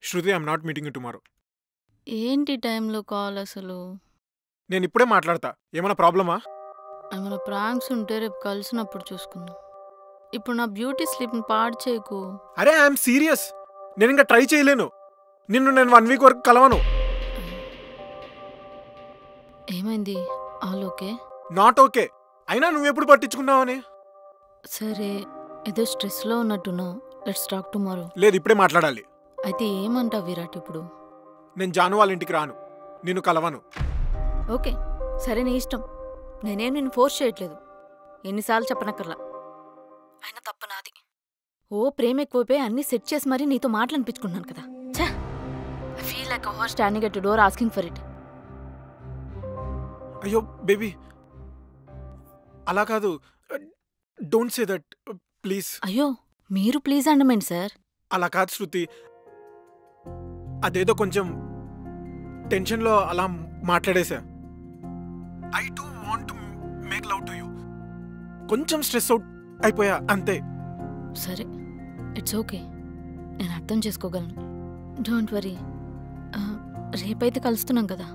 Shruti, I'm not meeting you tomorrow. ఏంటి టైంలో call అసలు? నేను ఇప్పుడే మాట్లాడతా. ఏమైనా ప్రాబ్లమా? ఏమైనా ప్రాంక్స్ ఉంటే రేపు కలిసినప్పుడు చూసుకుందాం. ఇప్పుడు నా బ్యూటీ స్లీప్ని పాడు చేయకు. అరే ఐఎమ్ సీరియస్. నేను ఇంకా ట్రై చేయలేను. నేను 1 వీక్ వరకు కలవను. ఏమైంది? All okay? Not okay. అయినా నువ్వెప్పుడు పట్టించుకున్నావని? సరే, ఏదో స్ట్రెస్లో ఉన్నట్టున్నావు. Let's talk tomorrow. లేదు, ఇప్పుడే మాట్లాడాలి. అయితే ఏమంటావు విరాట్ ఇప్పుడు? నేను జాను వాళ్ళ ఇంటికి రాను. నిన్ను కలవను. ఓకే, సరే, నీ ఇష్టం. నేనేం నిన్ను ఫోర్స్ చేయట్లేదు. ఎన్నిసార్లు చెప్పనక్కర్లా. అయినా తప్పు నాది. ఓ ప్రేమ ఎక్కువైపోయి అన్నీ సెట్ చేసి మరీ నీతో మాటలనిపించుకున్నాను కదా. ఛా, I feel like a horse standing at door asking for it. అయ్యో బేబీ, అలా కాదు. Don't say that please. అయ్యో, మీరు ప్లీజ్ అండమేంటి సార్? అలా కాదు శృతి. అదేదో కొంచెం టెన్షన్లో అలా మాట్లాడేశా. I do want to make love to you. కొంచెం స్ట్రెస్ అవుట్ అయిపోయా అంతే. సరే, ఇట్స్ ఓకే. నేను అర్థం చేసుకోగలను. Don't worry. రేపైతే కలుస్తున్నాం కదా.